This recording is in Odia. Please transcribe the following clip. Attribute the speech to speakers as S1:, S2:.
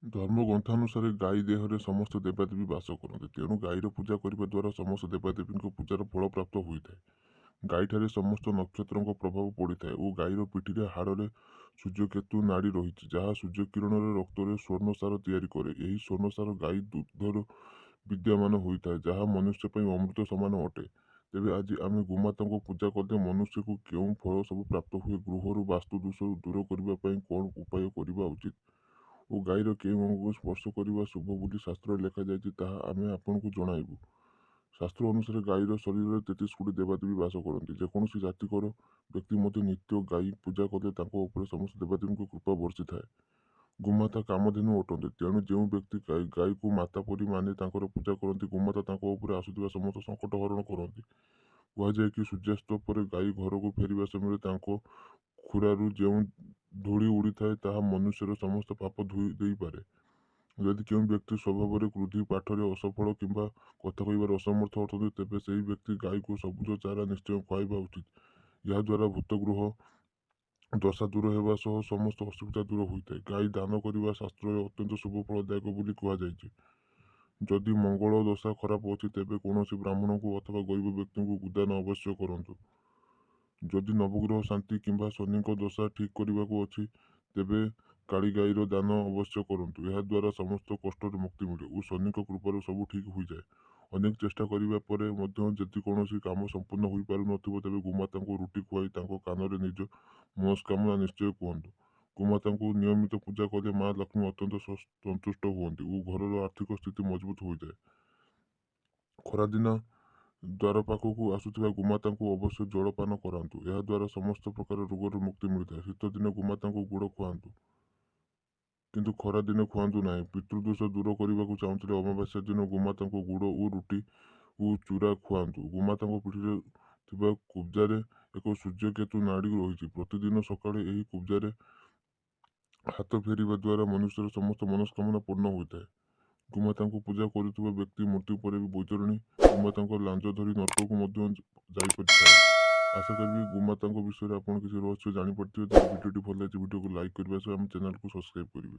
S1: ଧର୍ମଗ୍ରନ୍ଥାନୁସାରେ ଗାଈ ଦେହରେ ସମସ୍ତ ଦେବାଦେବୀ ବାସ କରନ୍ତି। ତେଣୁ ଗାଈର ପୂଜା କରିବା ଦ୍ୱାରା ସମସ୍ତ ଦେବାଦେବୀଙ୍କ ପୂଜାର ଫଳ ପ୍ରାପ୍ତ ହୋଇଥାଏ। ଗାଈଠାରେ ସମସ୍ତ ନକ୍ଷତ୍ରଙ୍କ ପ୍ରଭାବ ପଡ଼ିଥାଏ ଓ ଗାଈର ପିଠିରେ ହାଡ଼ରେ ସୂର୍ଯ୍ୟକେତୁ ନାଡ଼ି ରହିଛି, ଯାହା ସୂର୍ଯ୍ୟକିରଣରେ ରକ୍ତରେ ସ୍ୱର୍ଣ୍ଣସାର ତିଆରି କରେ। ଏହି ସ୍ୱର୍ଣ୍ଣସାର ଗାଈ ଦୁଗ୍ଧରେ ବିଦ୍ୟମାନ ହୋଇଥାଏ, ଯାହା ମନୁଷ୍ୟ ପାଇଁ ଅମୃତ ସମାନ ଅଟେ। ତେବେ ଆଜି ଆମେ ଗୋମାତାଙ୍କୁ ପୂଜା କଲେ ମନୁଷ୍ୟକୁ କେଉଁ ଫଳ ସବୁ ପ୍ରାପ୍ତ ହୁଏ, ଗୃହରୁ ବାସ୍ତୁ ଦୋଷ ଦୂର କରିବା ପାଇଁ କ'ଣ ଉପାୟ କରିବା ଉଚିତ ଓ ଗାଈର କେଉଁ ଅଙ୍ଗକୁ ସ୍ପର୍ଶ କରିବା ଶୁଭ ବୋଲି ଶାସ୍ତ୍ରରେ ଲେଖାଯାଇଛି, ତାହା ଆମେ ଆପଣଙ୍କୁ ଜଣାଇବୁ। ଶାସ୍ତ୍ର ଅନୁସାରେ ଗାଈର ଶରୀରରେ 33 କୋଟି ଦେବାଦେବୀ ବାସ କରନ୍ତି। ଯେକୌଣସି ଜାତିକର ବ୍ୟକ୍ତି ମଧ୍ୟ ନିତ୍ୟ ଗାଈ ପୂଜା କଲେ ତାଙ୍କ ଉପରେ ସମସ୍ତ ଦେବାଦେବୀଙ୍କ କୃପା ବର୍ଷିଥାଏ। ଗୋମାତା କାମଧେନୁ ଅଟନ୍ତି, ତେଣୁ ଯେଉଁ ବ୍ୟକ୍ତି ଗାଈକୁ ମାତା ପରି ମାନି ତାଙ୍କର ପୂଜା କରନ୍ତି, ଗୋମାତା ତାଙ୍କ ଉପରେ ଆସୁଥିବା ସମସ୍ତ ସଙ୍କଟ ହରଣ କରନ୍ତି। କୁହାଯାଏ କି ସୂର୍ଯ୍ୟାସ୍ତ ପରେ ଗାଈ ଘରକୁ ଫେରିବା ସମୟରେ ତାଙ୍କ ଖୁରାରୁ ଯେଉଁ ଧୂଳି ଉଡ଼ିଥାଏ ତାହା ମନୁଷ୍ୟର ସମସ୍ତ ପାପ ଧୋଇ ଦେଇପାରେ। ଯଦି କେଉଁ ବ୍ୟକ୍ତି ସ୍ୱଭାବରେ କ୍ରୋଧୀ, ପାଠରେ ଅସଫଳ କିମ୍ବା କଥା କହିବାରେ ଅସମର୍ଥ ଅଟନ୍ତି, ତେବେ ସେହି ବ୍ୟକ୍ତି ଗାଈକୁ ସବୁଜ ଚାରା ନିଶ୍ଚୟ ଖୁଆଇବା ଉଚିତ। ଏହାଦ୍ୱାରା ଭୂତଗୃହ ଦଶା ଦୂର ହେବା ସହ ସମସ୍ତ ଅସୁବିଧା ଦୂର ହୋଇଥାଏ। ଗାଈ ଦାନ କରିବା ଶାସ୍ତ୍ରରେ ଅତ୍ୟନ୍ତ ଶୁଭ ଫଳଦାୟକ ବୋଲି କୁହାଯାଇଛି। ଯଦି ମଙ୍ଗଳ ଦଶା ଖରାପ ଅଛି, ତେବେ କୌଣସି ବ୍ରାହ୍ମଣଙ୍କୁ ଅଥବା ଗରିବ ବ୍ୟକ୍ତିଙ୍କୁ ଗୋଦାନ ଅବଶ୍ୟ କରନ୍ତୁ। ଯଦି ନବଗ୍ରହ ଶାନ୍ତି କିମ୍ବା ଶନିଙ୍କ ଦଶା ଠିକ୍ କରିବାକୁ ଅଛି, ତେବେ କାଳି ଗାଈର ଦାନ ଅବଶ୍ୟ କରନ୍ତୁ। ଏହାଦ୍ୱାରା ସମସ୍ତ କଷ୍ଟରୁ ମୁକ୍ତି ମିଳେ ଓ ଶନିଙ୍କ କୃପାରୁ ସବୁ ଠିକ୍ ହୋଇଯାଏ। ଅନେକ ଚେଷ୍ଟା କରିବା ପରେ ମଧ୍ୟ ଯଦି କୌଣସି କାମ ସମ୍ପୂର୍ଣ୍ଣ ହୋଇପାରୁନଥିବ, ତେବେ ଗୋମାତାଙ୍କୁ ରୁଟି ଖୁଆଇ ତାଙ୍କ କାନରେ ନିଜ ମନସ୍କାମନା ନିଶ୍ଚୟ କୁହନ୍ତୁ। ଗୋମାତାଙ୍କୁ ନିୟମିତ ପୂଜା କଲେ ମା ଲକ୍ଷ୍ମୀ ଅତ୍ୟନ୍ତ ସନ୍ତୁଷ୍ଟ ହୁଅନ୍ତି ଓ ଘରର ଆର୍ଥିକ ସ୍ଥିତି ମଜବୁତ ହୋଇଥାଏ। ଖରାଦିନ ଦ୍ୱାର ପାଖକୁ ଆସୁଥିବା ଗୋମାତାଙ୍କୁ ଅବଶ୍ୟ ଜଳପାନ କରାନ୍ତୁ। ଏହାଦ୍ୱାରା ସମସ୍ତ ପ୍ରକାର ରୋଗରୁ ମୁକ୍ତି ମିଳିଥାଏ। ଶୀତଦିନେ ଗୋମାତାଙ୍କୁ ଗୁଡ଼ ଖୁଆନ୍ତୁ, କିନ୍ତୁ ଖରା ଦିନେ ଖୁଆନ୍ତୁ ନାହିଁ। ପିତୃଦୋଷ ଦୂର କରିବାକୁ ଚାହୁଁଥିଲେ ଅମାବାସ୍ୟା ଦିନ ଗୋମାତାଙ୍କୁ ଗୁଡ଼ ଓ ରୁଟି ଓ ଚୂରା ଖୁଆନ୍ତୁ। ଗୋମାତାଙ୍କ ପିଠିରେ ଥିବା କୁବ୍ଜାରେ ଏକ ସୂର୍ଯ୍ୟକେତୁ ନାଡ଼ି ରହିଛି। ପ୍ରତିଦିନ ସକାଳେ ଏହି କୁବ୍ଜାରେ ହାତ ଫେରିବା ଦ୍ୱାରା ମନୁଷ୍ୟର ସମସ୍ତ ମନସ୍କାମନା ପୂର୍ଣ୍ଣ ହୋଇଥାଏ। ଗୋମାତାଙ୍କୁ ପୂଜା କରୁଥିବା ବ୍ୟକ୍ତି ମୃତ୍ୟୁ ପରେ ବି ବୈତରଣୀ ଗୋମାତାଙ୍କ ଲାଞ୍ଜ ଧରି ନରକକୁ ମଧ୍ୟ ଯାଇପାରିଥାଏ। ଆଶା କରିବି ଗୋମାତାଙ୍କ ବିଷୟରେ ଆପଣ କିଛି ରହସ୍ୟ ଜାଣିପାରିଥିବେ। ଯଦି ଭିଡ଼ିଓଟି ଭଲ ଲାଗିଛି ଭିଡ଼ିଓକୁ ଲାଇକ୍ କରିବା ସହ ଆମ ଚ୍ୟାନେଲକୁ ସବସ୍କ୍ରାଇବ୍ କରିବେ।